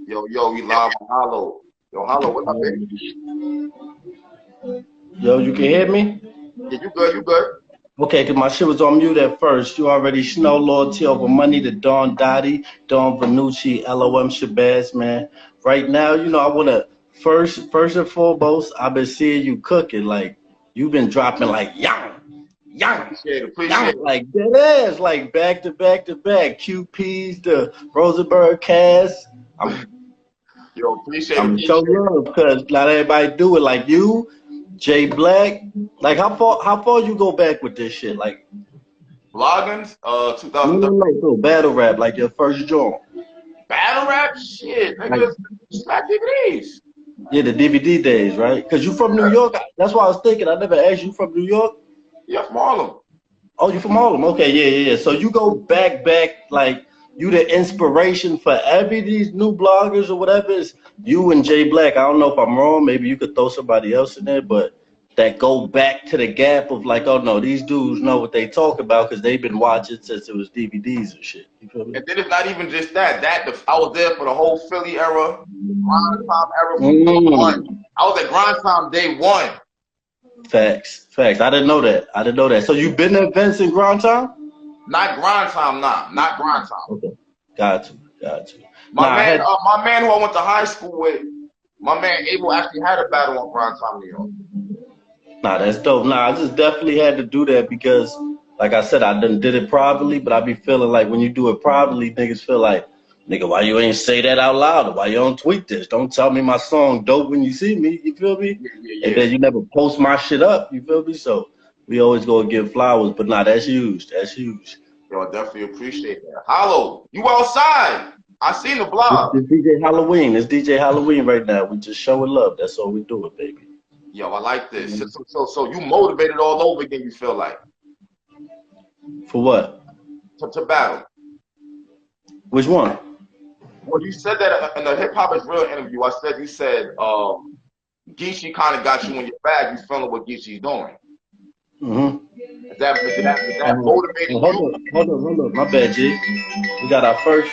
Yo, we live on Hollow. Yo, Hollow, what's up, baby? Yo, you can hear me? Yeah, you good, you good. Okay, because my shit was on mute at first. You already know loyalty over money to Don Dottie, Don Vanucci, LOM Shabazz, man. Right now, I want to first and foremost, I've been seeing you cooking. Like, you've been dropping like, yang, Appreciate it. like that ass, like back to back to back. QPs, the Rosenberg cast. Yo, appreciate I'm it. so love because not everybody do it like you, Jay Black. Like how far you go back with this shit? Like Vloggins, no, battle rap, like your first joint. battle rap? Shit, Like, niggas, smack DVDs. yeah, the DVD days, right? Cause you from New York. That's why I was thinking. I never asked you from New York. Yeah, from Harlem. Oh, you from Harlem? Okay, yeah. So you go back, like you the inspiration for every these new bloggers or whatever. It's you and Jay Black. I don't know if I'm wrong. Maybe you could throw somebody else in there, but that go back to the gap of like, oh no, these dudes know what they talk about because they've been watching since it was DVDs and shit. You feel me? And then it's not even just that. I was there for the whole Philly era, grind time era from day one. I was at grind time day one. Facts. I didn't know that. So you been to events in Grand Time? Not grind time, not grind time. Okay. Got you. My man who I went to high school with, my man Abel actually had a battle on grind time, New York. Nah, that's dope. Nah, I just definitely had to do that because, like I said, I done did it privately, but I be feeling like when you do it privately, niggas feel like, nigga, why you ain't say that out loud? Or why you don't tweet this? Don't tell me my song dope when you see me. You feel me? Yeah. And then you never post my shit up. You feel me? So we always go and give flowers. But nah, that's huge. Yo, I definitely appreciate that. Hollow, you outside? I seen the blog. It's DJ Halloween. It's DJ Halloween right now. We just showing love. That's all we do it, baby. Yo, I like this. So you motivated all over again, you feel like? For what? To battle. Which one? Well, you said that in the Hip Hop Is Real interview. You said Geechee kind of got you in your bag. You feeling what Geechee's doing. Mm-hmm. Is that motivating you? Hold up. My bad, G. We got our first.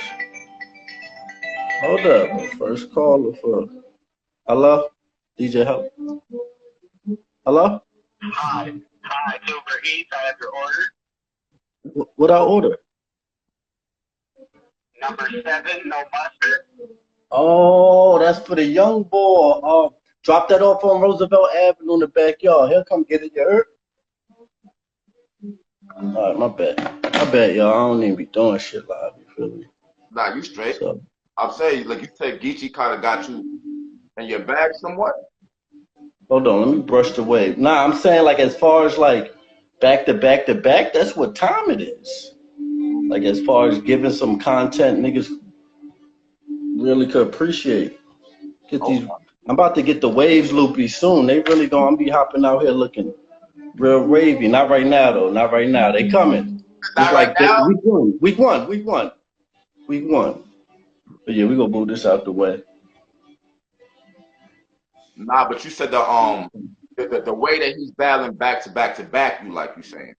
Hold up. First caller for. Hello? DJ Help. Hello? Hi, Uber Eats. I have your order. What I order? Number 7, no mustard. Oh, that's for the young boy. Drop that off on Roosevelt Avenue in the backyard. He'll come get it, you heard? All right, my bad, y'all. I don't even be doing shit live, you feel me? Nah, you straight. So, I'm saying, like you said, Geechee kind of got you in your bag somewhat. hold on, let me brush the wave. Nah, I'm saying like as far as like back to back to back, that's what time it is. Like as far as giving some content, niggas really could appreciate. I'm about to get the waves loopy soon. They really gonna be hopping out here looking real wavy. Not right now though. Not right now. They coming. Not right now. Week one. But yeah, we gonna move this out the way. Nah, but you said the way that he's battling back to back, you saying.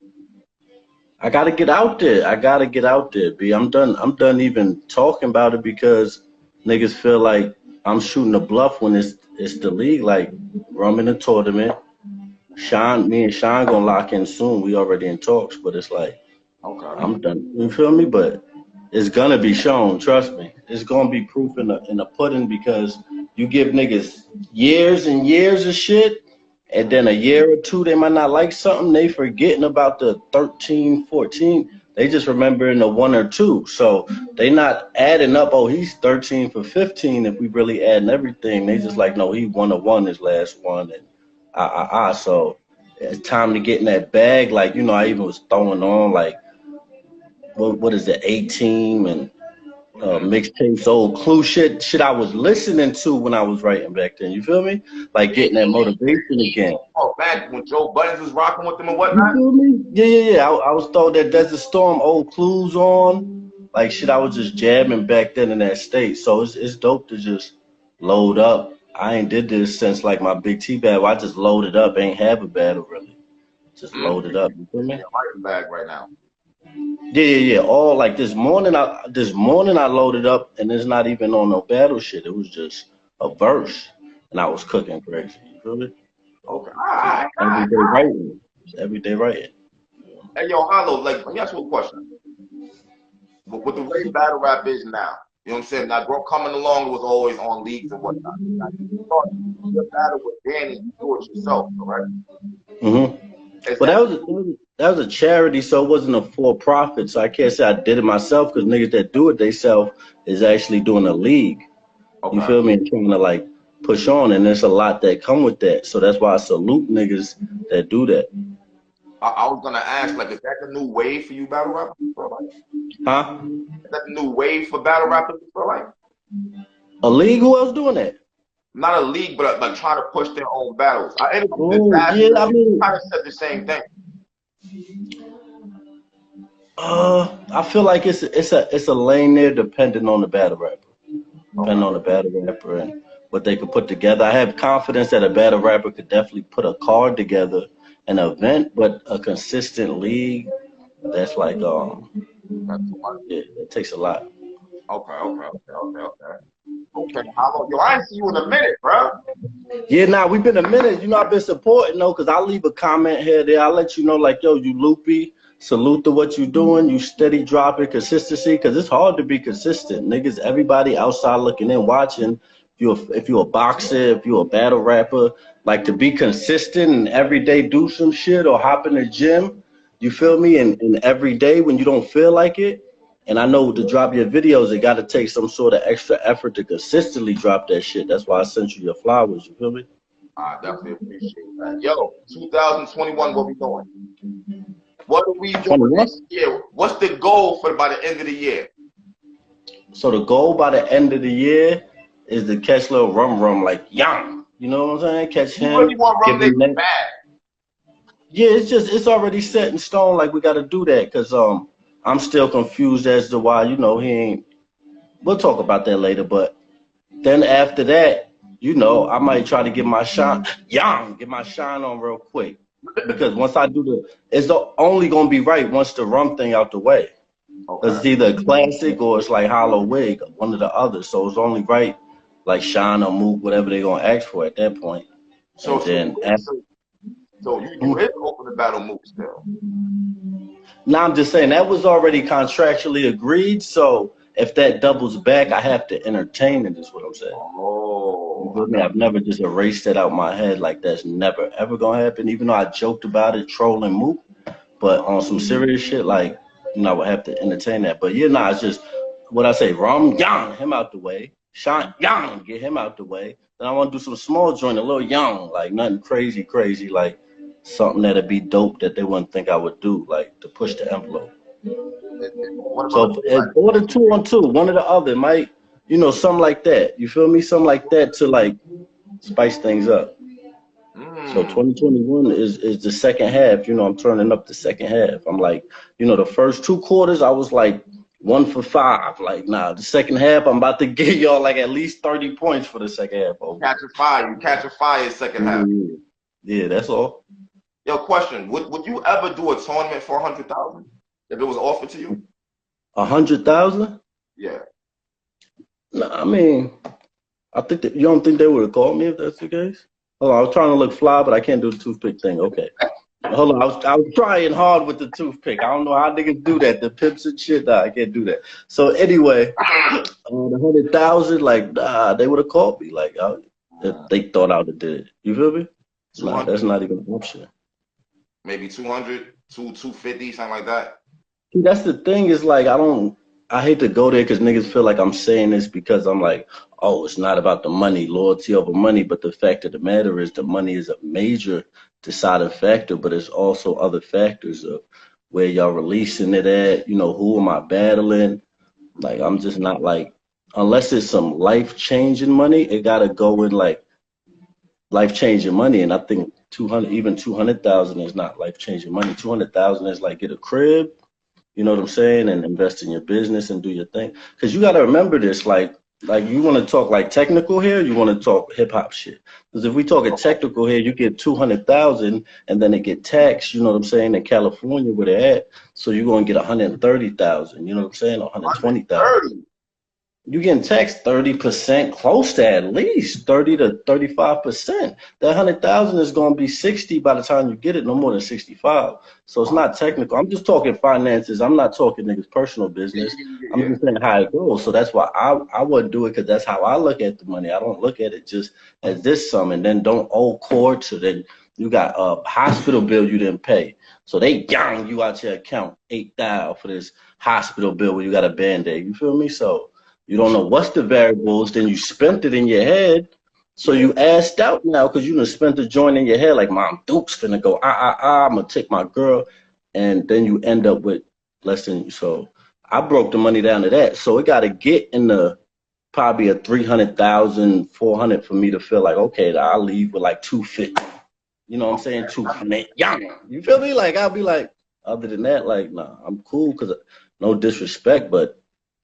I gotta get out there, B. I'm done even talking about it because niggas feel like I'm shooting a bluff when it's the league. Like I'm in the tournament. Me and Sean gonna lock in soon. We already in talks, but it's like I'm done. You feel me? But it's gonna be shown. Trust me. It's gonna be proof in the pudding because you give niggas years and years of shit. And then a year or two, they might not like something. They forgetting about the 13, 14. They just remembering the 1 or 2. So they not adding up, oh, he's 13 for 15 if we really adding everything. They just like, no, he 1-1 his last one. And So it's time to get in that bag. Like, I even was throwing on like, what is it, A-Team and mixtapes, old Clue shit I was listening to when I was writing back then. You feel me? Like getting that motivation again. Oh, back when Joe Buttons was rocking with them and whatnot. You feel me? Yeah. I was throwing that Desert Storm old Clues on. Like shit, I was just jamming back then in that state. So it's dope to just load up. I ain't did this since like my Big T battle. I just loaded up, ain't have a battle really. Just loaded up. You feel me? Writing bag right now. Yeah. All like this morning, I loaded up, and it's not even on no battle shit. It was just a verse, and I was cooking crazy. You feel me? Okay. All Just right. everyday writing. Just everyday writing. Hey, yo, Hollow, like, let me ask you a question. With the way battle rap is now, you know what I'm saying? Now, coming along, it was always on leagues and whatnot. Now, you start your battle with Danny, you do it yourself, correct? Mm-hmm. Is But that that was a charity, so it wasn't a for profit. So I can't say I did it myself because niggas that do it themselves is actually doing a league. You okay? feel me? And trying to like push on, and there's a lot that come with that. So that's why I salute niggas that do that. I was gonna ask, like, is that the new wave for you battle rappers? Like, Huh? is that the new wave for battle rappers? Like, A league? Who else doing that? not a league, but like trying to push their own battles. I interviewed Oh yeah, Disaster. I He mean, kind of said the same thing. I feel like it's a lane there depending on the battle rapper. Depending Okay. on the battle rapper and what they could put together. I have confidence that a battle rapper could definitely put a card together, an event, but a consistent league, that's like That's too much. it takes a lot. Okay. How long? Yo, I ain't see you in a minute, bro. Yeah, nah, we've been a minute. I've been supporting though, cause I'll leave a comment here, there. I'll let you know, like, yo, you loopy. Salute to what you doing. You steady dropping consistency, cause it's hard to be consistent. Niggas, everybody outside looking in, watching. If you're a boxer, if you're a battle rapper, like to be consistent and every day do some shit or hop in the gym. You feel me? And every day when you don't feel like it. And I know to drop your videos, it got to take some sort of extra effort to consistently drop that shit. That's why I sent you your flowers. You feel me? I definitely appreciate that. Yo, 2021, what we doing? What are we doing 21. this year? What's the goal for by the end of the year? So the goal by the end of the year is to catch little rum like Young. You know what I'm saying? Catch You really him, want give Rum him Niggas that. bad? Yeah, it's already set in stone. Like we got to do that because I'm still confused as to why he ain't. We'll talk about that later. But then after that, I might try to get my shine on real quick because once I do it's only gonna be right once the rum thing out the way. Because Okay. it's either a classic or it's like Hollow Wig, one or the other. So it's only right, like shine or move, whatever they're gonna ask for at that point. So And so then after, so, so you hit open the battle move still. now I'm just saying that was already contractually agreed. So if that doubles back, I have to entertain it. Is what I'm saying. You Oh, feel me? I've never just erased that out my head. Like that's never ever gonna happen. Even though I joked about it, trolling Mook, but on some serious shit, like I would have to entertain that. But it's just what I say. Rum Young, him out the way. Sean Young, get him out the way. Then I want to do some small joint, a little young, like nothing crazy, like something that'd be dope that they wouldn't think I would do, like to push the envelope. what about So order two on two, one or the other, might something like that. You feel me? Something like that to like spice things up. So mm, 2021 is the second half. I'm turning up the second half. I'm like, the first two quarters I was like 1 for 5. Like, nah, the second half I'm about to give y'all like at least 30 points for the second half. Over. catching fire? You catching fire second half. Yeah, that's all. Yo, question: Would you ever do a tournament for 100,000 if it was offered to you? 100,000? Yeah. Nah, I mean, I think that you don't think they would have called me if that's the case. Hold on, I was trying to look fly, but I can't do the toothpick thing. Okay. Hold on, I was trying hard with the toothpick. I don't know how niggas do that. The pips and shit. Nah, I can't do that. So anyway, the 100,000, like, nah, they would have called me. Like, if they thought I would have did it. You feel me? Nah, 200, that's not even an option. maybe 200, 250, something like that. See, that's the thing is like, I hate to go there because niggas feel like I'm saying this because I'm like, oh, it's not about the money, loyalty over money. But the fact of the matter is the money is a major deciding factor, but it's also other factors of where y'all releasing it at, who am I battling? Like, I'm just not like, unless it's some life changing money, it gotta go with like life changing money. And I think 200, even 200,000 is not life changing money. 200,000 is like get a crib, you know what I'm saying, and invest in your business and do your thing. Because you got to remember this, like Like, you want to talk like technical here? You want to talk hip hop shit? Because if we talk a technical here, you get 200,000, and then it get taxed. You know what I'm saying? In California, where they're at, so you're gonna get 130,000. You know what I'm saying? Or 120,000. 130. You getting taxed 30%, close to at least 30 to 35%. That 100,000 is gonna be 60 by the time you get it, no more than 65. So it's not technical. I'm just talking finances. I'm not talking niggas' personal business. I'm Yeah. just saying how it goes. So that's why I wouldn't do it, because that's how I look at the money. I don't look at it just as this sum and then don't owe court. So then you got a hospital bill you didn't pay. So they yang you out your account 8,000 for this hospital bill where you got a band-aid. You feel me? So you don't know what's the variables, then you spent it in your head. So you assed out now because you done spent the joint in your head like, Mom Duke's finna go, I'm gonna take my girl. And then you end up with less than, so I broke the money down to that. So it gotta get in the probably a 300,000, 400 for me to feel like, okay, I'll leave with like 250. You know what I'm saying? 200. Yeah. You feel me? Like, I'll be like, other than that, like, nah, I'm cool, because no disrespect, but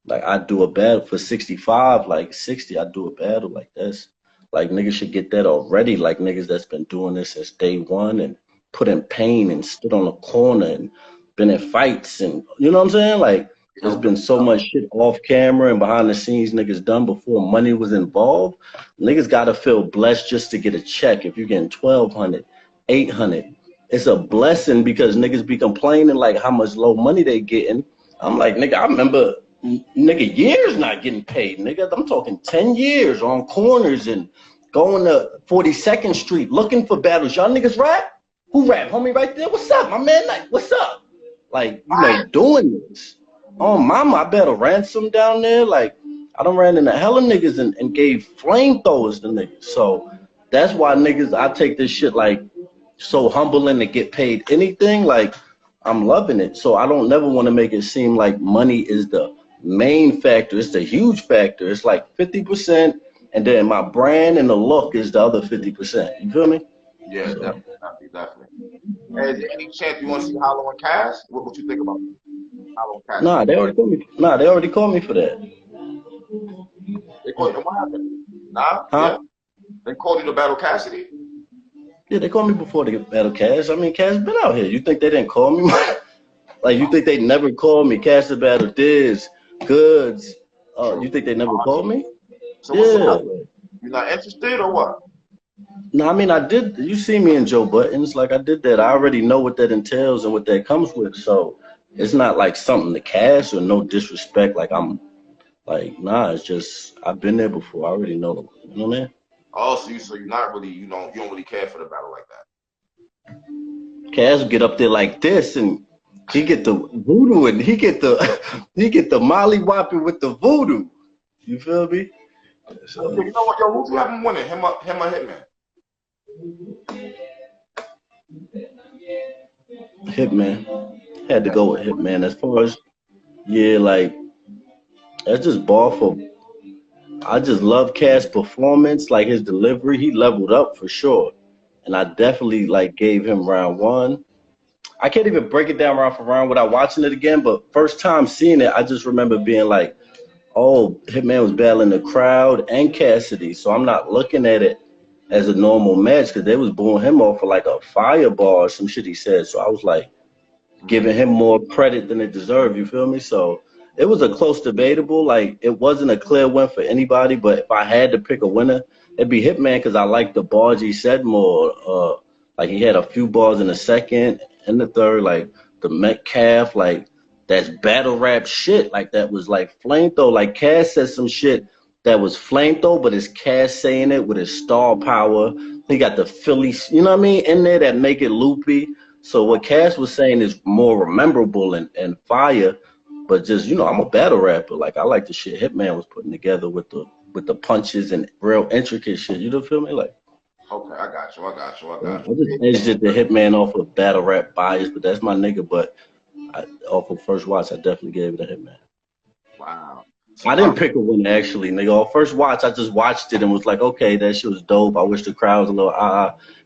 like, I do a battle for 65, like 60, I do a battle like this. Like, niggas should get that already. Like, niggas that's been doing this since day one and put in pain and stood on the corner and been in fights, and you know what I'm saying? Like, there's been so much shit off camera and behind the scenes niggas done before money was involved. Niggas gotta feel blessed just to get a check. If you're getting 1,200, 800, it's a blessing, because niggas be complaining like how much low money they getting. I'm like, nigga, I remember nigga years not getting paid. Nigga, I'm talking 10 years on corners and going to 42nd Street looking for battles. Y'all niggas rap? Who rap? Homie right there? What's up, my man? Like, what's up? Like, you know, doing this. Oh, mama, I bet a ransom down there. Like, I done ran into hella niggas and gave flamethrowers to niggas. So that's why niggas, I take this shit like so humbling to get paid anything. Like, I'm loving it. So I don't never want to make it seem like money is the main factor. It's the huge factor. It's like 50%, and then my brand and the look is the other 50%. You feel me? Yeah, definitely. Hey, is there any chance you want to see Hollow and Cash? What you think about Hollow and Cash? Nah, they already called me. Nah, they already called me for that. They called you, what happened? Nah? Huh? Yeah? They called you to battle Cassidy? Yeah, they called me before they battle Cash. I mean, Cash been out here. You think they didn't call me? Like, you think they never called me? Cash the battle Diz, Goods. You think they never called me? So Yeah. what's up? You not interested or what? No, I mean, I did. You see me in Joe Buttons. Like, I did that. I already know what that entails and what that comes with. So it's not like something to Cash or no disrespect. Like, I'm like, nah, it's just, I've been there before. I already know them. You know what I mean? Oh, so you're not really, you don't really care for the battle like that. Cash get up there like this, and he get the voodoo, and he get the molly whopping with the voodoo. You feel me? So, You know what, yo, who's you having winning? Him or Hitman? Hitman. Had to go with Hitman. As far as, yeah, like, that's just ball for. I just love Cash performance, like his delivery. He leveled up for sure, and I definitely like gave him round one. I can't even break it down round for round without watching it again. But first time seeing it, I just remember being like, "Oh, Hitman was battling the crowd and Cassidy." So I'm not looking at it as a normal match, because they was booing him off for like a fireball or some shit he said. So I was like giving him more credit than it deserved. You feel me? So it was a close debatable. Like, it wasn't a clear win for anybody, but if I had to pick a winner, it'd be Hitman, because I like the bars he said more. Like, he had a few bars in the second and the third, like the Metcalf, like that's battle rap shit. Like, that was like flamethrower. Like, Cass said some shit that was flamethrower, but it's Cass saying it with his star power. He got the Philly, you know what I mean, in there that make it loopy. So what Cass was saying is more memorable and fire, but just, you know, I'm a battle rapper. Like, I like the shit Hitman was putting together with the punches and real intricate shit. You don't feel me? Like, Okay, I got you. I just edged it the Hitman off of battle rap bias, but that's my nigga. But off of first watch, I definitely gave it a Hitman. Wow. I didn't pick a winner actually, nigga. On first watch, I just watched it and was like, okay, that shit was dope. I wish the crowd was a little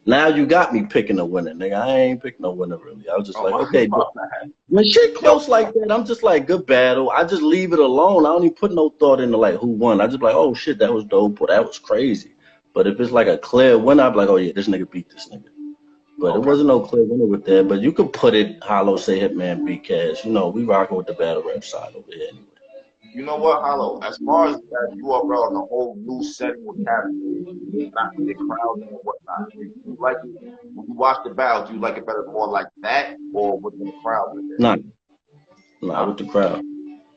Now you got me picking a winner, nigga. I ain't picking no winner really. I was just Oh like, my, okay, my bad. when shit Yo, close like that, I'm just like, good battle. I just leave it alone. I don't even put no thought into like who won. I just like, oh shit, that was dope or that was crazy. But if it's like a clear winner, I'm like, oh yeah, this nigga beat this nigga. But it okay. wasn't no clear winner with that. But you could put it, Hollow say Hitman beat Cash. You know, we rocking with the battle rap side over here anyway. You know what, Hollow? As far as that URL and the whole new setting with characters, not big crowds and whatnot, you like it when you watch the battle? Do you like it better more like that or with the crowd with it? Nah, nah, Huh? with the crowd.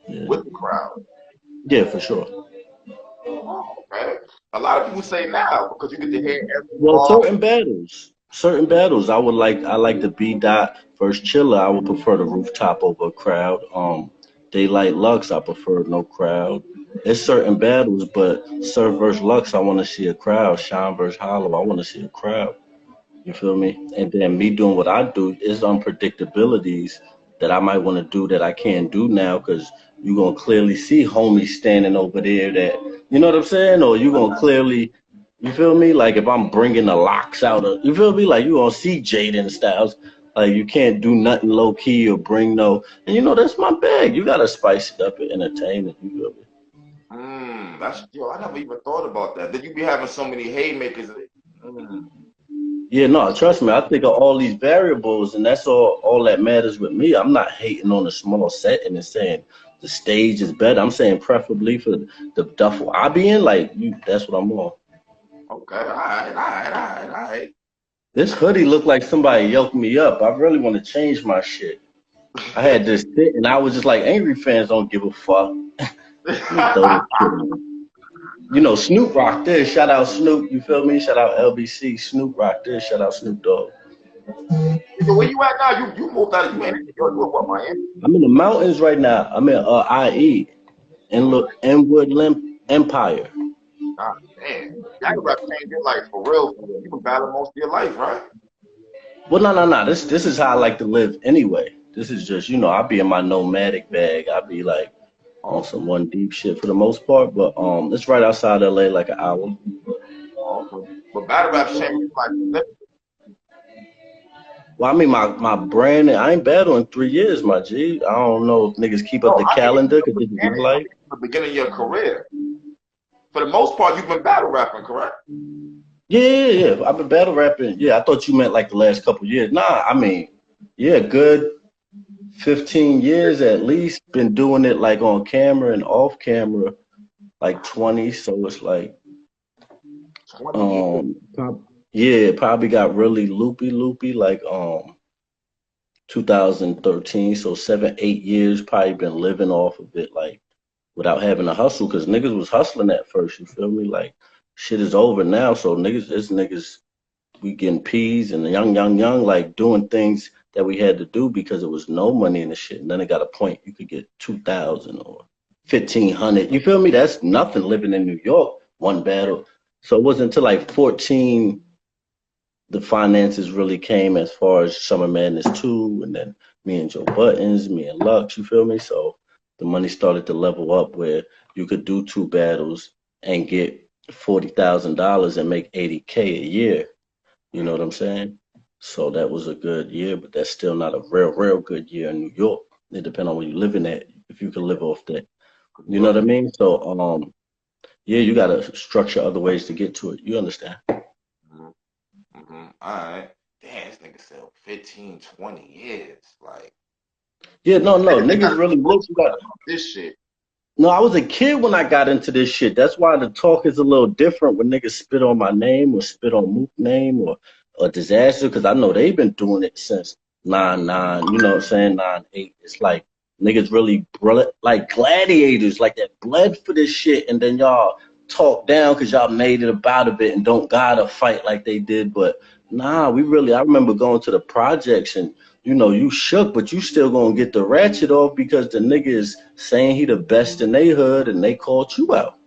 Yeah, With the crowd. yeah, for sure. Oh, okay. A lot of people say now because you get to hear every Well, bar. certain battles, I like the B dot versus Chiller. I would prefer the rooftop over a crowd. Daylight Lux, I prefer no crowd. It's certain battles, but Surf versus Lux, I want to see a crowd. Shine versus Hollow, I want to see a crowd. You feel me? And then me doing what I do is unpredictabilities that I might want to do that I can't do now because you're going to clearly see homies standing over there that, you know what I'm saying? Or you're going to clearly, you feel me? Like if I'm bringing the locks out of, you feel me? Like you're going to see Jaden Styles. Like you can't do nothing low key or bring no, and you know, that's my bag. You got to spice it up and entertain it. You feel me? That's yo. I never even thought about that. That you be having so many haymakers. Mm, Yeah, no, trust me. I think of all these variables, and that's all that matters with me. I'm not hating on a small setting and saying the stage is better. I'm saying preferably for the duffel I be in, like you. That's what I'm on. okay, all right, all right, all right, all right. This hoodie look like somebody yoked me up. I really want to change my shit. I had this fit, and I was just like, angry fans don't give a fuck. Let me throw this shit on. You know, Snoop rocked this. Shout out Snoop. You feel me? Shout out LBC. Snoop rocked this. Shout out Snoop Dogg. So where you at now? You moved out of you ain't you in what Miami? I'm in the mountains right now. I'm in IE. And look, Inwood Empire. Ah, man, that rap changed your life for real. For real. You been battling most of your life, right? Well, no. This is how I like to live anyway. This is just, you know, I be in my nomadic bag. I be like on Oh, some one deep shit for the most part. But it's right outside LA, like an hour. okay. But battle rap changed your life. Well, I mean, my brand. I ain't battled in 3 years, my G. I don't know if niggas keep up No, the I mean calendar from because the this is my beginning. I life. mean from the beginning of your career. For the most part, you've been battle rapping, correct? Yeah. I've been battle rapping. Yeah, I thought you meant like the last couple years. Nah, I mean, yeah, good 15 years at least. Been doing it like on camera and off camera, like 20. So it's like, 20 years. yeah, probably got really loopy like 2013. So 7, 8 years, probably been living off of it like without having to hustle because niggas was hustling at first. You feel me? Like shit is over now. So niggas, we getting peas and young, like doing things that we had to do because it was no money in the shit. And then it got a point you could get 2,000 or 1,500. You feel me? That's nothing living in New York, one battle. So it wasn't until like 14 the finances really came as far as Summer Madness 2 and then me and Joe Buttons, me and Lux, you feel me? So the money started to level up where you could do 2 battles and get $40,000 and make 80K a year. You know what I'm saying? So that was a good year, but that's still not a real good year in New York. It depends on where you living at, if you can live off that. You know what I mean? So yeah, you gotta structure other ways to get to it. You understand? All right. Damn, this nigga said 15, 20 years. Like, Yeah, no, they niggas gotta be really look. You got about this shit. No, I was a kid when I got into this shit. That's why the talk is a little different when niggas spit on my name or spit on Mook's name or Disaster, because I know they've been doing it since 9-9, you know what I'm saying, 9-8. It's like niggas really like gladiators, like that bled for this shit, and then y'all talk down because y'all made it about a bit and don't gotta fight like they did. But nah, I remember going to the projects and you know, you shook, but you still gonna get the ratchet off because the nigga is saying he the best in they hood and they called you out.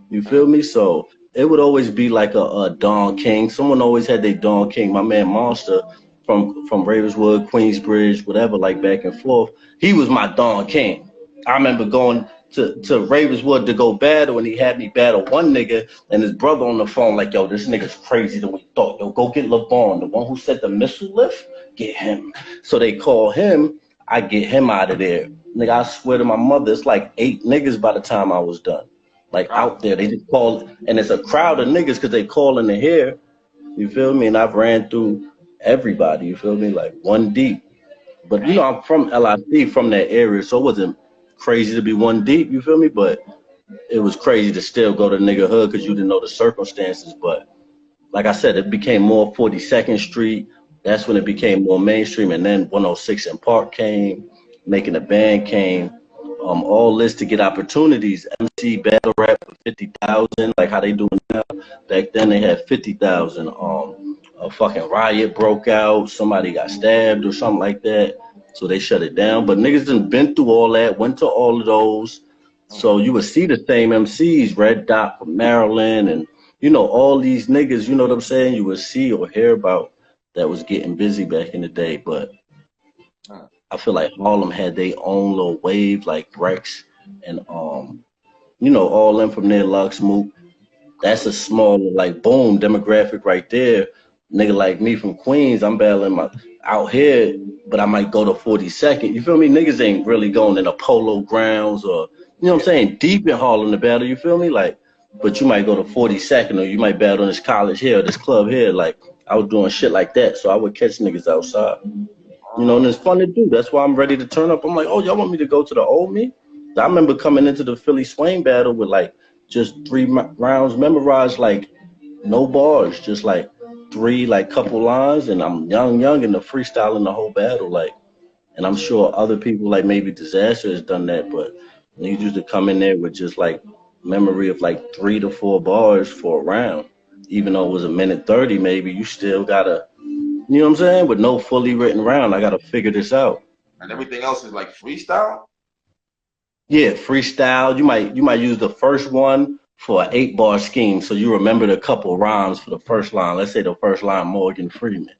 You feel me? So it would always be like a Don King. Someone always had their Don King. My man Monster from Ravenswood, Queensbridge, whatever, like back and forth. He was my Don King. I remember going to Ravenswood to go battle, and he had me battle one nigga and his brother on the phone like, yo, this nigga's crazy than we thought. Yo, go get LeVon, the one who said the missile lift, get him. So they call him, I get him out of there. Nigga, I swear to my mother, it's like 8 niggas by the time I was done. Like out there, they just call, and it's a crowd of niggas because they call in the hair. You feel me? And I've ran through everybody, you feel me? Like one deep. But you know, I'm from LIC, from that area, so it wasn't crazy to be one deep, you feel me? But it was crazy to still go to nigga hood because you didn't know the circumstances. But like I said, it became more 42nd Street. That's when it became more mainstream. And then 106 in Park came, Making a Band came. All this to get opportunities. MC battle rap for 50,000, like how they doing now. Back then they had 50,000. A fucking riot broke out. Somebody got stabbed or something like that. So they shut it down. But niggas done been through all that, went to all of those. So you would see the same MCs, Red Dot from Maryland, and you know, all these niggas, you know what I'm saying, you would see or hear about that was getting busy back in the day. But I feel like Harlem had their own little wave, like Rex and you know, all them from there, Lux, Mook. That's a small, like, boom, demographic right there. Nigga like me from Queens, I'm battling out here, but I might go to 42nd. You feel me? Niggas ain't really going in a Polo Grounds or, you know what I'm saying, deep in Harlem to battle, you feel me? Like, but you might go to 42nd or you might battle in this college here, this club here. Like, I was doing shit like that, so I would catch niggas outside. You know, and it's fun to do. That's why I'm ready to turn up. I'm like, oh, y'all want me to go to the old me? I remember coming into the Philly Swain battle with like just 3 rounds memorized, like no bars, just like 3 like couple lines, and I'm young and the freestyling the whole battle, like. And I'm sure other people like maybe Disaster has done that, but niggas used to come in there with just like memory of like 3 to 4 bars for a round, even though it was a minute 30, maybe you still gotta, you know what I'm saying, with no fully written round. I gotta figure this out. And everything else is like freestyle? Yeah, freestyle. You might use the first one for an 8-bar scheme, so you remember the couple rhymes for the first line. Let's say the first line, Morgan Freeman.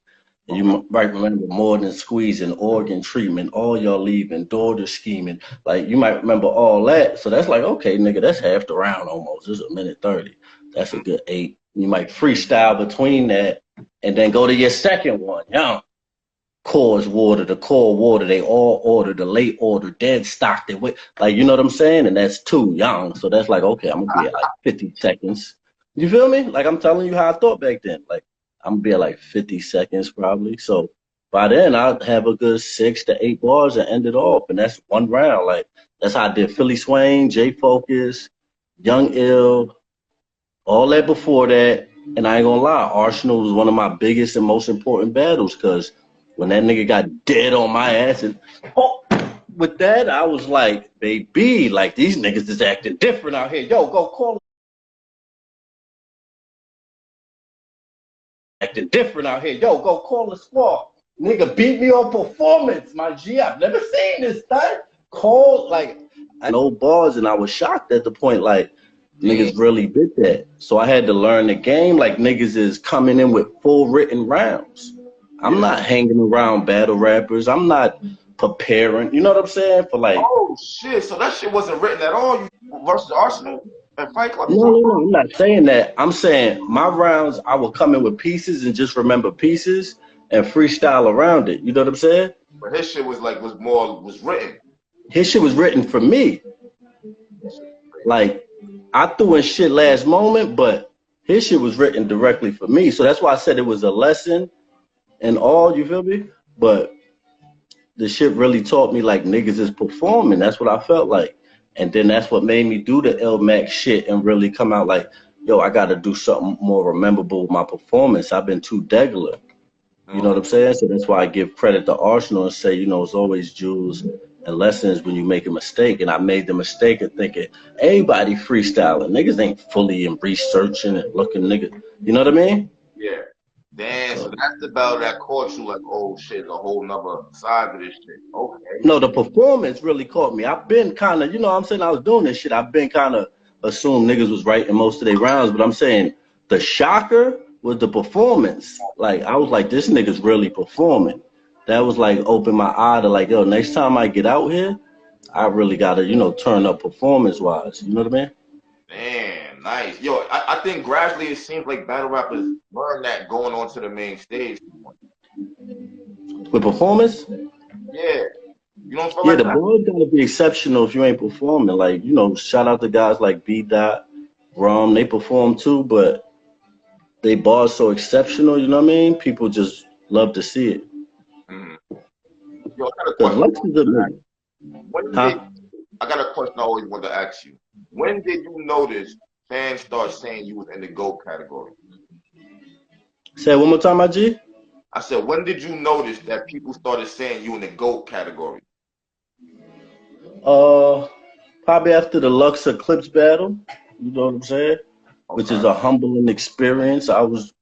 And you might remember more than squeezing, organ treatment, all y'all leaving, daughter scheming. Like, you might remember all that. So that's like, okay, nigga, that's half the round almost. This is a minute 30. That's a good 8. You might freestyle between that and then go to your second one. Yeah. Core's water, the core water, they all order, the late order, dead stock, they wait, like, you know what I'm saying? And that's 2 young. So that's like, okay, I'm gonna be at like 50 seconds. You feel me? Like, I'm telling you how I thought back then. Like, I'm gonna be at like 50 seconds probably. So by then I'd have a good 6 to 8 bars and end it off. And that's 1 round. Like, that's how I did Philly Swain, J Focus, Young Ill, all that before that. And I ain't gonna lie, Arsenal was one of my biggest and most important battles, because when that nigga got dead on my ass, and with that, I was like, baby, like, these niggas is acting different out here. Yo, go call acting different out here. Yo, go call the squad. Nigga beat me on performance, my G. I've never seen this time. Call, like, I know bars, and I was shocked at the point, like, niggas really did that. So I had to learn the game. Like, niggas is coming in with full written rounds. I'm not hanging around battle rappers. I'm not preparing. You know what I'm saying? For like. Oh shit! So that shit wasn't written at all. You versus Arsenal and Fight Club. No. I'm not saying that. I'm saying my rounds, I will come in with pieces and just remember pieces and freestyle around it. You know what I'm saying? But his shit was like was written. His shit was written for me. Like, I threw in shit last moment, but his shit was written directly for me. So that's why I said it was a lesson. And all, you feel me? But the shit really taught me, like, niggas is performing. That's what I felt like. And then that's what made me do the L Max shit and really come out like, yo, I got to do something more memorable with my performance. I've been too degular. You know what I'm saying? So that's why I give credit to Arsenal and say, you know, it's always jewels and lessons when you make a mistake. And I made the mistake of thinking, everybody freestyling. Niggas ain't fully in researching and looking, nigga. You know what I mean? Yeah. Damn, so that's the battle that caught you like, oh shit, a whole nother side of this shit. Okay. No, the performance really caught me. I've been kind of, you know what I'm saying, I was doing this shit. I've been kind of assumed niggas was right in most of their rounds, but I'm saying the shocker was the performance. Like, I was like, this nigga's really performing. That was like, open my eye to like, yo, next time I get out here, I really gotta, you know, turn up performance wise. You know what I mean? Man, nice. Yo, I think gradually it seems like battle rappers learn that going onto the main stage. With performance, Yeah, you don't feel yeah, like the that? boys gotta be exceptional if you ain't performing. Like, you know, shout out to guys like B Dot, Rom, they perform too, but they bars so exceptional, you know what I mean? People just love to see it. Mm-hmm. Yo, I got a Cause question. Lex is a nigga. When did Huh? I got a question I always wanted to ask you? When did you notice fans start saying you was in the GOAT category? Say it one more time, my G. I said, when did you notice that people started saying you in the GOAT category? Uh, Probably after the Lux Eclipse battle. You know what I'm saying? Which is Okay. a humbling experience. I was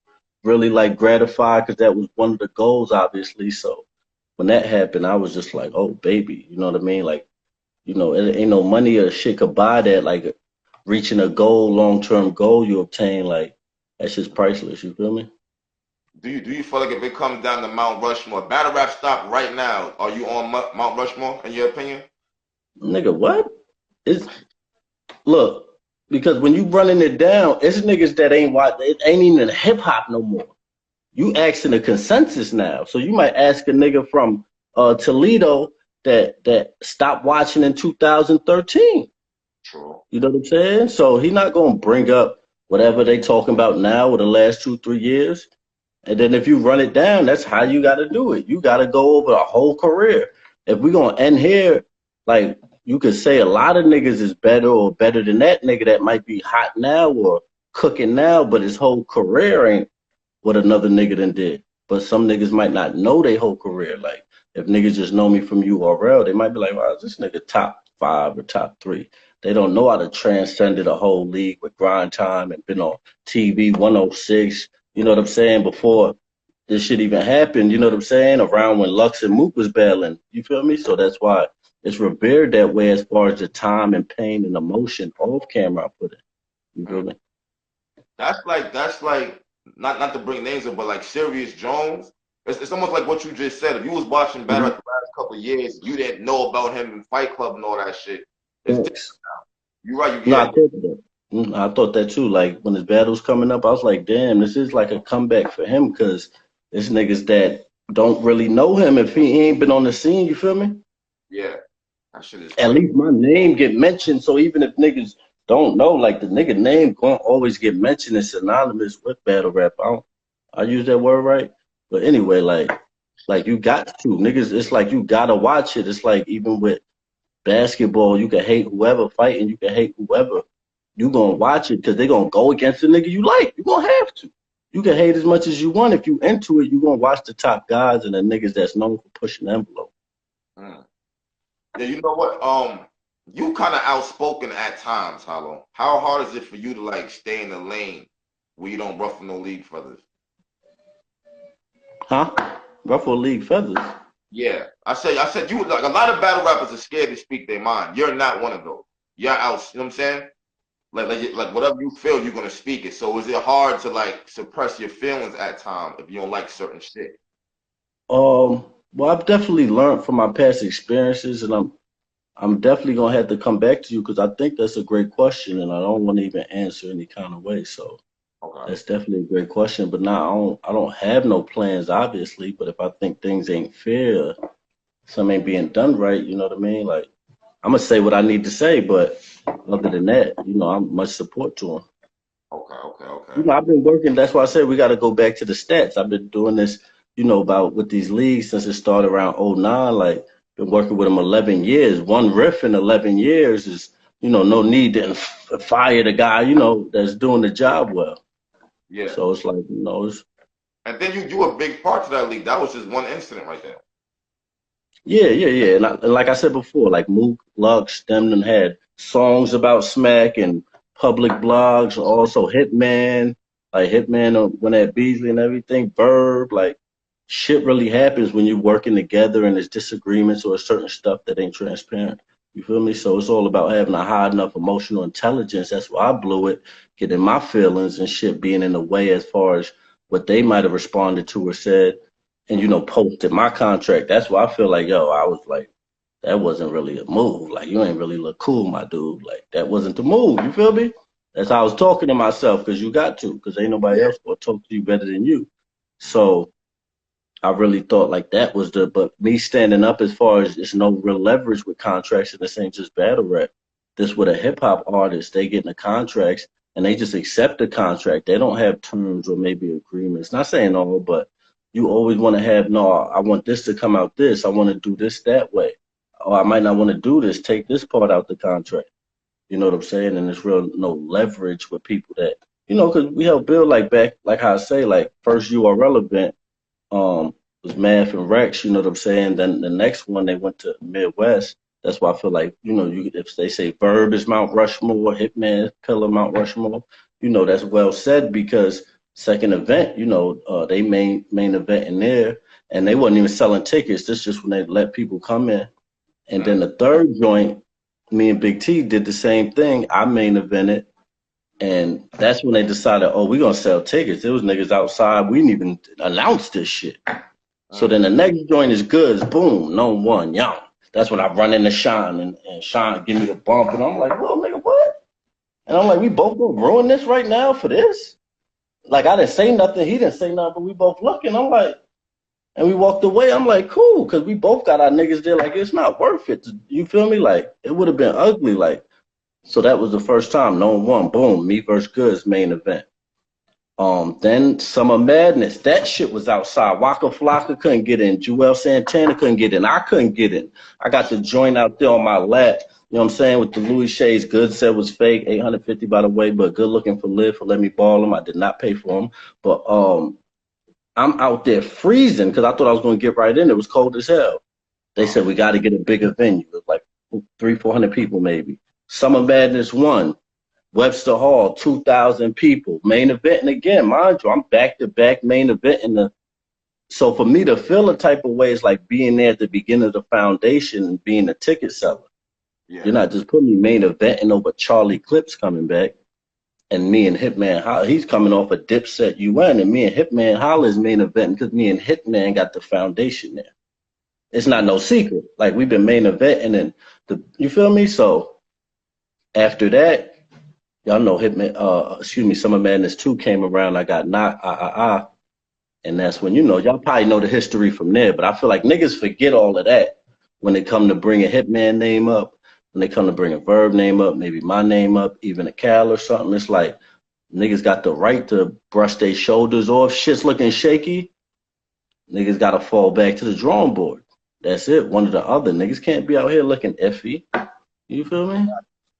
really like gratified because that was one of the goals, obviously. So when that happened, I was just like, oh baby, you know what I mean? Like, you know, it ain't no money or shit could buy that. Like reaching a goal, long term goal you obtain, like that's just priceless. You feel me? Do you feel like if it comes down to Mount Rushmore, battle rap stop right now, are you on Mount Rushmore in your opinion? Nigga, what? It's look, because when you running it down, it's niggas that ain't watch it ain't even hip hop no more. You asking a consensus now. So you might ask a nigga from Toledo that stopped watching in 2013. True. You know what I'm saying? So he not gonna bring up whatever they talking about now or the last 2, 3 years. And then if you run it down, that's how you got to do it. You got to go over a whole career. If we're going to end here, like you could say a lot of niggas is better or better than that nigga that might be hot now or cooking now, but his whole career ain't what another nigga done did. But some niggas might not know their whole career. Like if niggas just know me from URL, they might be like, wow, is this nigga top 5 or top 3? They don't know how to transcend a whole league with grind time and been on TV 106. You know what I'm saying? Before this shit even happened, you know what I'm saying? Around when Lux and Mook was battling. You feel me? So that's why it's revered that way as far as the time and pain and emotion off camera I put it. You feel Mm. me? That's like not to bring names up, but like Sirius Jones. It's almost like what you just said. If you was watching battle Mm-hmm. at the last couple of years, you didn't know about him in Fight Club and all that shit. It's different. Thanks. You're right. No, Yeah, I thought that. I thought that too. Like when his battle's coming up, I was like, damn, this is like a comeback for him because it's niggas that don't really know him if he ain't been on the scene. You feel me? yeah. That shit is At crazy. least my name get mentioned. So even if niggas don't know, like the nigga name gonna always get mentioned. It's synonymous with battle rap. I use that word right. But anyway, like you got to niggas. It's like you gotta watch it. It's like even with basketball, you can hate whoever fighting. You can hate whoever. You gonna watch it because they gonna go against the nigga you like. You gonna have to. You can hate as much as you want. If you into it, you gonna watch the top guys and the niggas that's known for pushing the envelope. Mm. Yeah, you know what? You kind of outspoken at times, Hollow. How hard is it for you to like stay in the lane where you don't ruffle no league feathers? Huh? Ruffle League feathers. Yeah, I said you like a lot of battle rappers are scared to speak their mind. You're not one of those. You're out. You know what I'm saying? Like whatever you feel, you're gonna speak it. So is it hard to like suppress your feelings at times if you don't like certain shit? Well, I've definitely learned from my past experiences, and I'm definitely gonna have to come back to you because I think that's a great question, and I don't want to even answer any kind of way. So Okay. that's definitely a great question. But now I don't have no plans, obviously. But if I think things ain't fair, some ain't being done right, you know what I mean? Like I'm gonna say what I need to say, but other than that, you know, I'm much support to him. Okay. Okay. You Okay. know, I've been working. That's why I said we got to go back to the stats. I've been doing this, you know, about with these leagues since it started around '09. Like, been working with them 11 years. One riff in 11 years is, you know, no need to fire the guy, you know, that's doing the job well. Yeah. So it's like, you know, it's, And then you do a big part to that league. That was just one incident right there. yeah, yeah, yeah. And like I said before, like Mook, Lux, them done had songs about Smack and public blogs, also Hitman, like Hitman when at Beasley and everything, Verb, like shit really happens when you're working together and there's disagreements or certain stuff that ain't transparent. You feel me? So it's all about having a high enough emotional intelligence. That's why I blew it, getting my feelings and shit being in the way as far as what they might have responded to or said and you know posted my contract. That's why I feel like yo, I was like that wasn't really a move. Like, you ain't really look cool, my dude. Like, that wasn't the move. You feel me? That's how I was talking to myself, because you got to, because ain't nobody else gonna talk to you better than you. So I really thought like that was but me standing up as far as there's no real leverage with contracts, and this ain't just battle rap. This with a hip hop artist, they get in the contracts and they just accept the contract. They don't have terms or maybe agreements. Not saying all, but you always want to have, no, I want this to come out this. I want to do this that way. Or I might not want to do this, take this part out the contract. You know what I'm saying? And there's real no leverage with people that, because we help build like back, like how I say, like first URL event, was Math and Rex, you know what I'm saying? Then the next one they went to Midwest. That's why I feel like, if they say Verb is Mount Rushmore, Hitman Pillar Mount Rushmore, that's well said, because second event, they main event in there, and they wasn't even selling tickets. This just when they let people come in. And then the third joint, me and Big T did the same thing. I main evented. And that's when they decided, oh, we're going to sell tickets. There was niggas outside. We didn't even announce this shit. So then the next joint is Goods. Boom, no one, young. That's when I run into Sean, and Sean give me the bump. And I'm like, well, nigga, what? And I'm like, we both gonna ruin this right now for this? Like, I didn't say nothing. He didn't say nothing, but we both looking. I'm like, and we walked away. I'm like, cool, because we both got our niggas there. Like, it's not worth it. You feel me? Like, it would have been ugly. Like, so that was the first time. No one, boom, me versus Goods main event. Then Summer Madness, that shit was outside. Waka Flocka couldn't get in. Joel Santana couldn't get in. I couldn't get in. I got the joint out there on my lap, you know what I'm saying, with the Louis Shades. Good said was fake, $850 by the way, but good looking for Liv for letting me ball them. I did not pay for them. But I'm out there freezing because I thought I was going to get right in. It was cold as hell. They said we got to get a bigger venue, like 300-400 people maybe. Summer Madness 1. Webster Hall, 2,000 people. Main event, and again, mind you, I'm back-to-back main event. So for me to feel a type of way is like being there at the beginning of the foundation and being a ticket seller. Yeah. You're not just putting me main eventing over Charlie Clips coming back, and me and Hitman Holla, he's coming off a Dipset UN, and me and Hitman Holla is main eventing because me and Hitman got the foundation there. It's not no secret. Like, we've been main eventing, and you feel me? So after that, y'all know Hitman, Summer Madness 2 came around. I got knocked, and that's when, y'all probably know the history from there, but I feel like niggas forget all of that when they come to bring a Hitman name up, when they come to bring a Verb name up, maybe my name up, even a Cal or something. It's like niggas got the right to brush their shoulders off. Shit's looking shaky. Niggas got to fall back to the drawing board. That's it. One or the other. Niggas can't be out here looking iffy. You feel me?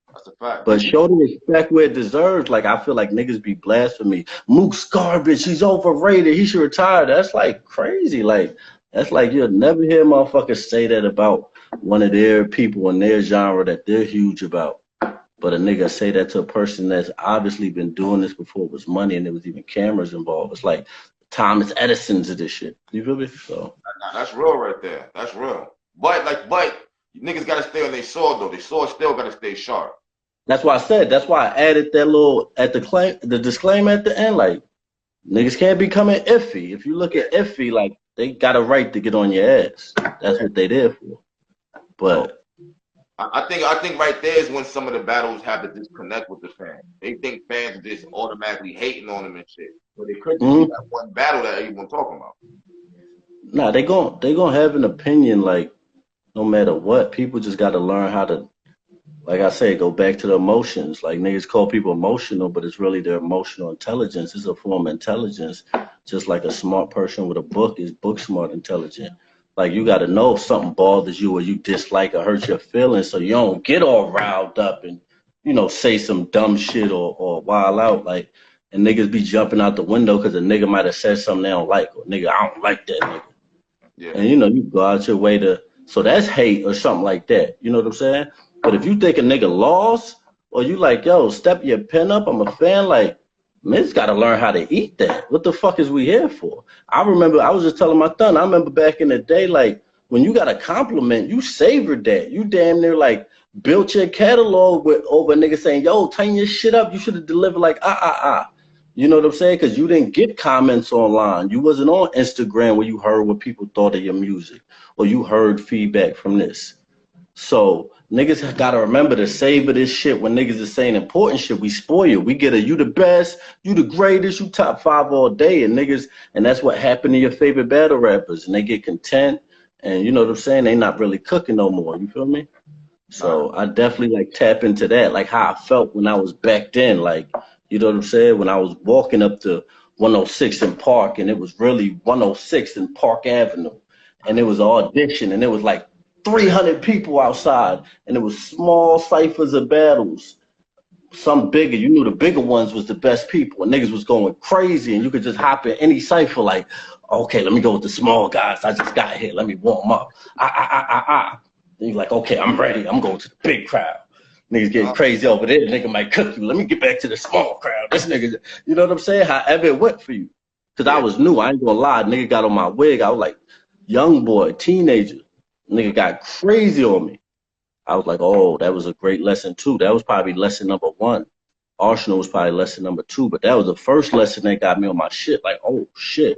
That's a fact. But show the respect where it deserves. Like, I feel like niggas be blasphemy. Mook's garbage. He's overrated. He should retire. That's like crazy. Like, that's like you'll never hear motherfuckers say that about one of their people in their genre that they're huge about. But a nigga say that to a person that's obviously been doing this before it was money and there was even cameras involved. It's like Thomas Edison's of this shit. You feel me? So that's real right there. That's real. But niggas gotta stay on their sword though. Their sword still gotta stay sharp. That's why I said, that's why I added that little the disclaimer at the end, like, niggas can't be coming iffy. If you look at iffy, like, they got a right to get on your ass. That's what they there for. But I think right there is when some of the battles have to disconnect with the fans. They think fans are just automatically hating on them and shit. But they couldn't see that one battle that everyone's talking about. Nah, they gon' have an opinion, like, no matter what. People just gotta learn how to, like I say, go back to the emotions. Like, niggas call people emotional, but it's really their emotional intelligence. It's a form of intelligence, just like a smart person with a book is book smart intelligent. Like, you got to know if something bothers you or you dislike or hurts your feelings so you don't get all riled up and, say some dumb shit or wild out. Like, and niggas be jumping out the window because a nigga might have said something they don't like. Or, nigga, I don't like that nigga. Yeah. And, you go out your way to, so that's hate or something like that. You know what I'm saying? But if you think a nigga lost, or you like, yo, step your pen up, I'm a fan, like, man's got to learn how to eat that. What the fuck is we here for? I remember, I was just telling my son, I remember back in the day, like, when you got a compliment, you savored that. You damn near, like, built your catalog over a nigga saying, yo, tighten your shit up. You should have delivered like, You know what I'm saying? Because you didn't get comments online. You wasn't on Instagram where you heard what people thought of your music, or you heard feedback from this. So niggas gotta remember to savor this shit. When niggas is saying important shit, we spoil you. We get a you the best, you the greatest, you top 5 all day, and niggas, and that's what happened to your favorite battle rappers, and they get content, and you know what I'm saying? They not really cooking no more. You feel me? So I definitely like tap into that, like how I felt when I was back then, like you know what I'm saying? When I was walking up to 106 in Park, and it was really 106 in Park Avenue, and it was an audition, and it was like 300 people outside, and it was small ciphers of battles. Some bigger, you knew the bigger ones was the best people, and niggas was going crazy, and you could just hop in any cipher like, okay, let me go with the small guys. I just got here. Let me warm up. Then you're like, okay, I'm ready. I'm going to the big crowd. Niggas getting crazy over there. Nigga might cook you. Let me get back to the small crowd. This nigga, you know what I'm saying? However it went for you. Because I was new. I ain't gonna lie. Nigga got on my wig. I was like, young boy, teenager. Nigga got crazy on me. I was like, oh, that was a great lesson too. That was probably lesson number 1. Arsenal was probably lesson number 2. But that was the first lesson that got me on my shit. Like, oh, shit.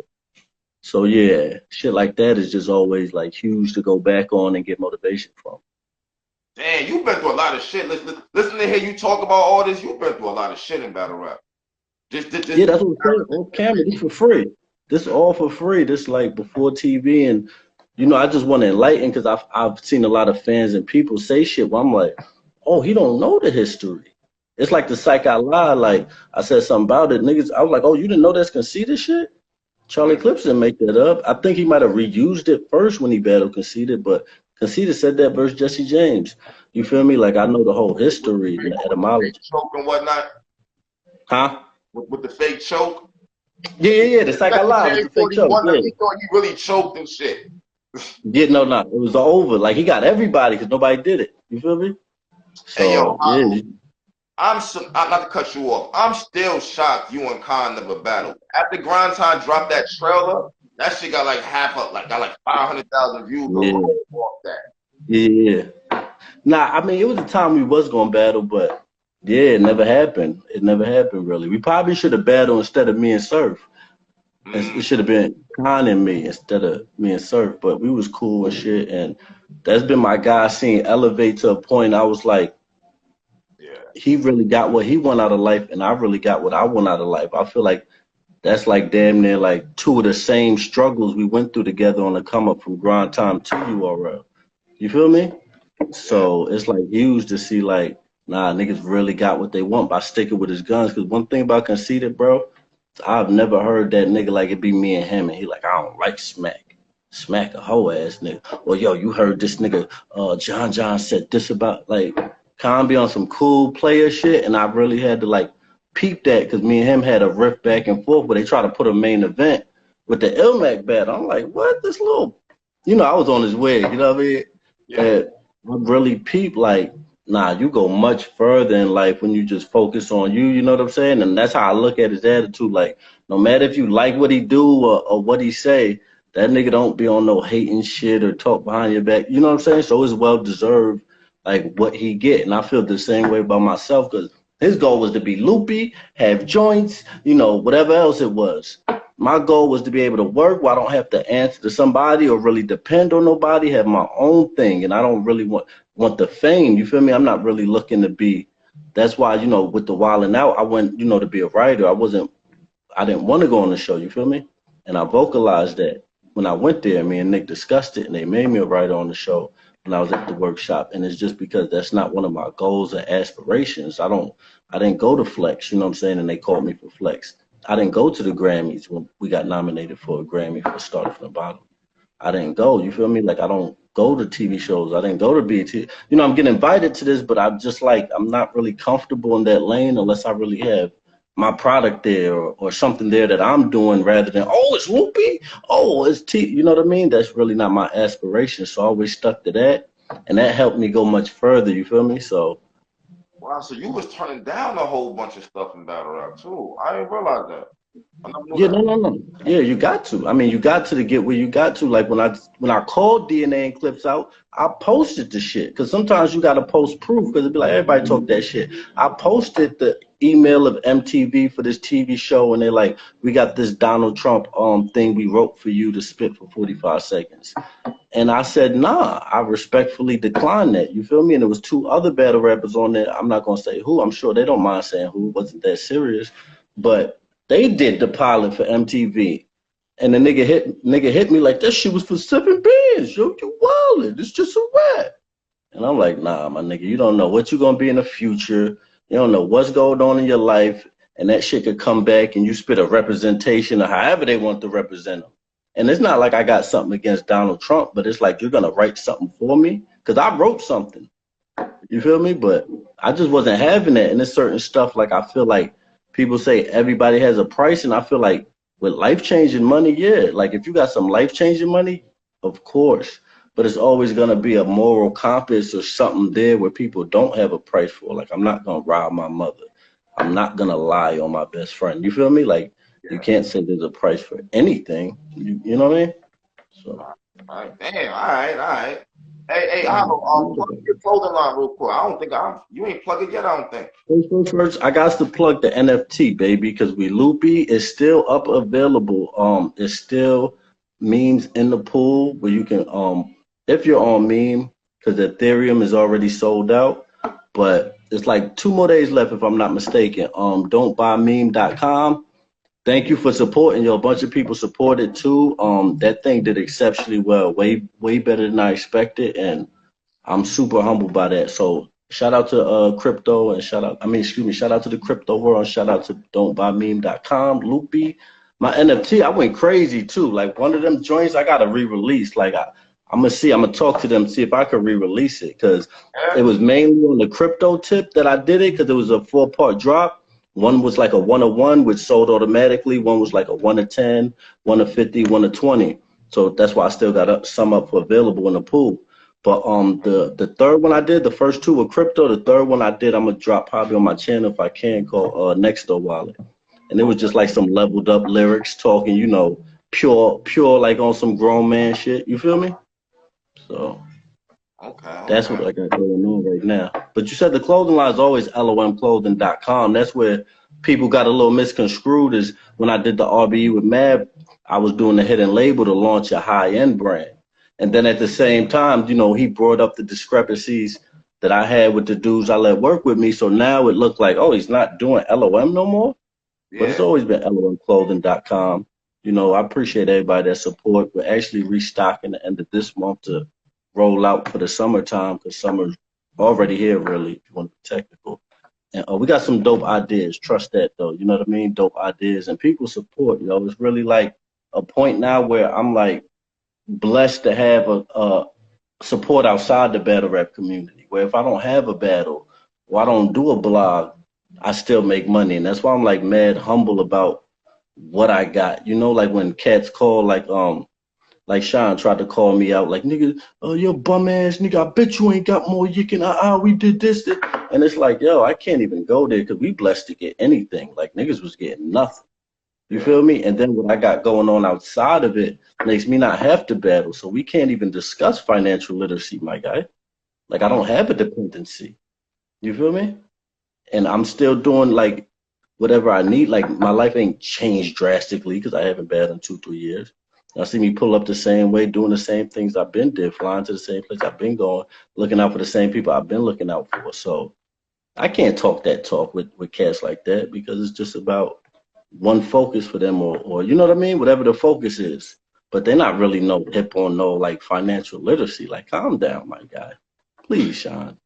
So yeah, shit like that is just always like huge to go back on and get motivation from. Damn, you've been through a lot of shit. Listen to hear you talk about all this. You've been through a lot of shit in battle rap. Yeah, that's what I'm saying. On camera, this for free. This all for free. This like before TV, and you know, I just want to enlighten because I've seen a lot of fans and people say shit where I'm like, oh, he don't know the history. It's like the Psych I Lie. Like I said something about it, niggas. I was like, oh, you didn't know that's Conceited shit? Charlie Clips didn't make that up. I think he might have reused it first when he battled Conceited, but Conceited said that versus Jesse James. You feel me? Like I know the whole history and the etymology. Choke and whatnot. Huh? With the fake choke. Yeah. The Psych I Lie with the fake choke. Yeah. He thought he really choked and shit. Yeah, no. It was over. Like he got everybody because nobody did it. You feel me? So hey, yo, yeah. I'm not to cut you off. I'm still shocked you and Khan never battled. After Grind Time dropped that trailer, that shit got like got like 500,000 views off that. Yeah. Nah, I mean it was a time we was gonna battle, but yeah, it never happened. It never happened really. We probably should have battled instead of me and Surf. It should have been Khan and me instead of me and Surf, but we was cool and shit. And that's been my guy scene elevate to a point I was like, he really got what he want out of life, and I really got what I want out of life. I feel like that's like damn near like 2 of the same struggles we went through together on the come up from Grind Time to URL. You feel me? So it's like huge to see like, nah, niggas really got what they want by sticking with his guns. Because one thing about Conceited, bro, I've never heard that nigga like it be me and him, and he like, I don't like Smack. Smack a hoe ass nigga. Well, yo, you heard this nigga, John said this about, like, Khan be on some cool player shit, and I really had to like peep that because me and him had a riff back and forth where they try to put a main event with the Ilmac battle. I'm like, what? This little, you know, I was on his way, you know what I mean? Yeah. And I really peeped like, nah, you go much further in life when you just focus on you, you know what I'm saying? And that's how I look at his attitude. Like, no matter if you like what he do or what he say, that nigga don't be on no hating shit or talk behind your back. You know what I'm saying? So it's well deserved, like what he get. And I feel the same way about myself because his goal was to be loopy, have joints, you know, whatever else it was. My goal was to be able to work where I don't have to answer to somebody or really depend on nobody, have my own thing. And I don't really want the fame. You feel me? I'm not really looking to be. That's why, you know, with the Wildin' Out, I went, you know, to be a writer. I didn't want to go on the show. You feel me? And I vocalized that when I went there. Me and Nick discussed it, and they made me a writer on the show when I was at the workshop. And it's just because that's not one of my goals or aspirations. I didn't go to Flex, you know what I'm saying? And they called me for Flex. I didn't go to the Grammys when we got nominated for a Grammy for Started from the Bottom. I didn't go, you feel me? Like I don't go to TV shows. I didn't go to BT. You know, I'm getting invited to this, but I'm just like, I'm not really comfortable in that lane unless I really have my product there or something there that I'm doing rather than, oh, it's Loopy, oh, it's T. You know what I mean? That's really not my aspiration. So I always stuck to that. And that helped me go much further, you feel me? So. Wow, so you was turning down a whole bunch of stuff in battle rap too. I didn't realize that. I never knew Yeah, that. no. Yeah, you got to. I mean, you got to get where you got to. Like when I called DNA and clips out, I posted the shit because sometimes you got to post proof because it'd be like everybody talk that shit. I posted the email of MTV for this TV show, and they're like, "We got this Donald Trump thing we wrote for you to spit for 45 seconds." And I said, "Nah, I respectfully declined that." You feel me? And there was two other battle rappers on there. I'm not gonna say who. I'm sure they don't mind saying who. It wasn't that serious, but they did the pilot for MTV. And the nigga hit me like that shit was for 7 bands. Yo, you wildin'. It's just a rap. And I'm like, nah, my nigga, you don't know what you're gonna be in the future. You don't know what's going on in your life, and that shit could come back and you spit a representation of however they want to represent them. And it's not like I got something against Donald Trump, but it's like you're gonna write something for me because I wrote something. You feel me? But I just wasn't having it. And there's certain stuff like I feel like people say everybody has a price, and I feel like with life changing money, yeah. Like if you got some life changing money, of course. But it's always gonna be a moral compass or something there where people don't have a price for. Like I'm not gonna rob my mother. I'm not gonna lie on my best friend. You feel me? Like you Yeah. can't say there's a price for anything. You know what I mean? So All right. Damn. All right. All right. Hey, Otto, plug your clothing line real quick. I don't think you ain't plugged it yet. I don't think. first, I got to plug the NFT, baby, because we loopy is still up available. It's still memes in the pool where you can if you're on meme, because Ethereum is already sold out, but it's like 2 more days left if I'm not mistaken. Don'tbuymeme.com. Thank you for supporting. Yo, a bunch of people supported too. That thing did exceptionally well, way better than I expected, and I'm super humbled by that. So shout out to crypto and shout out to the crypto world and shout out to don'tbuymeme.com, Loopy. My NFT, I went crazy too. Like one of them joints I gotta re-release. I'm gonna talk to them, see if I could re-release it. Cause it Yeah. was mainly on the crypto tip that I did it because it was a 4-part drop. One was like a 1-of-1, which sold automatically. One was like a 1-of-10, 1-of-50, 1-of-20. So that's why I still got some up for available in the pool. But the third one I did, the first two were crypto. The third one I did, I'm gonna drop probably on my channel if I can, called Next Door Wallet. And it was just like some leveled up lyrics talking, pure like on some grown man shit. You feel me? So Okay. that's what Okay. I got going on right now. But you said the clothing line is always lomclothing.com. That's where people got a little misconstrued is when I did the RBE with Mab, I was doing the hidden label to launch a high end brand. And then at the same time, he brought up the discrepancies that I had with the dudes I let work with me. So now it looked like, oh, he's not doing LOM no more. But it's Yeah. always been lomclothing.com. I appreciate everybody that support. We're actually restocking the end of this month to roll out for the summertime because summer's already here, really, if you want to be technical. And we got some dope ideas. Trust that, though. You know what I mean? Dope ideas. And people support, It's really like a point now where I'm like blessed to have a support outside the battle rap community, where if I don't have a battle or I don't do a blog, I still make money. And that's why I'm like mad humble about what I got. Like when cats call like Sean tried to call me out, like, nigga, oh, you bum ass nigga, I bet you ain't got more yiking. We did this. And it's like, yo, I can't even go there because we blessed to get anything. Like, niggas was getting nothing. You Yeah. feel me? And then what I got going on outside of it makes me not have to battle. So we can't even discuss financial literacy, my guy. Like, I don't have a dependency. You feel me? And I'm still doing like whatever I need. Like, my life ain't changed drastically because I haven't battled in 2, 3 years. I see me pull up the same way, doing the same things I've been did, flying to the same place I've been going, looking out for the same people I've been looking out for. So I can't talk that talk with cats like that because it's just about one focus for them or you know what I mean? Whatever the focus is. But they're not really no hip on no like financial literacy. Like, calm down, my guy. Please, Sean.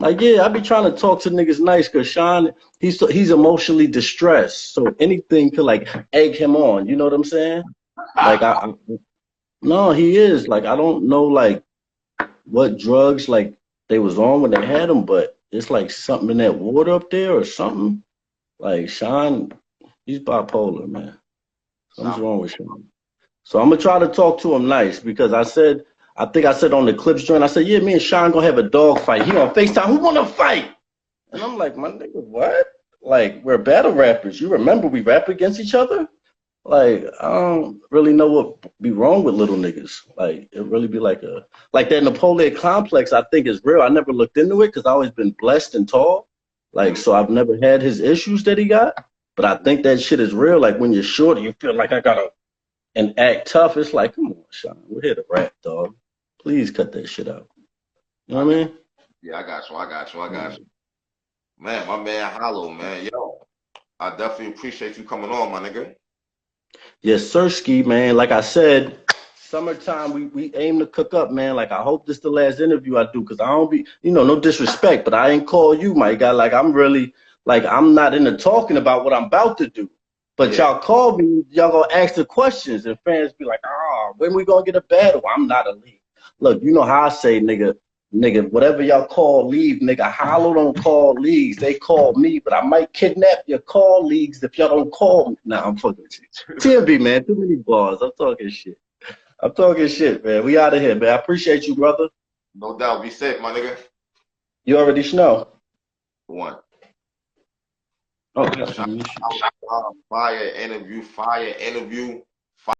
Like, yeah, I be trying to talk to niggas nice because Sean, he's emotionally distressed. So anything could like egg him on. You know what I'm saying? Like no, he is. Like, I don't know like what drugs like they was on when they had him, but it's like something in that water up there or something. Like Sean, he's bipolar, man. Something's Sound- wrong with Sean. So I'm gonna try to talk to him nice because I think I said on the clips joint, I said, yeah, me and Sean gonna have a dog fight. He on FaceTime, who wanna fight? And I'm like, my nigga, what? Like, we're battle rappers. You remember we rap against each other? Like, I don't really know what be wrong with little niggas. Like, it really be like that Napoleon complex, I think is real. I never looked into it because I always been blessed and tall. Like, Mhm. so I've never had his issues that he got. But I think that shit is real. Like, when you're short, you feel like I gotta and act tough. It's like, come on, Sean, we're here to rap, dog. Please cut that shit out. You know I what got, I mean? yeah, I got you. I got you. I got Yeah. you. Man, my man Hollow, man. Yo, I definitely appreciate you coming on, my nigga. Yes, Sirski, man. Like I said, summertime, we aim to cook up, man. Like I hope this the last interview I do, cause I don't be, no disrespect, but I ain't call you, my guy. Like I'm really, like I'm not into talking about what I'm about to do. But Yeah. y'all call me, y'all gonna ask the questions, and fans be like, when we gonna get a battle? I'm not a lead. Look, you know how I say, nigga, whatever y'all call league, nigga, Hollow don't call leagues. They call me, but I might kidnap your call leagues if y'all don't call me. Nah, I'm fucking with you. TMB, man, too many bars. I'm talking shit. I'm talking shit, man. We out of here, man. I appreciate you, brother. No doubt. Be safe, my nigga. You already know. One. Oh, Shout gosh. out, fire interview, fire interview.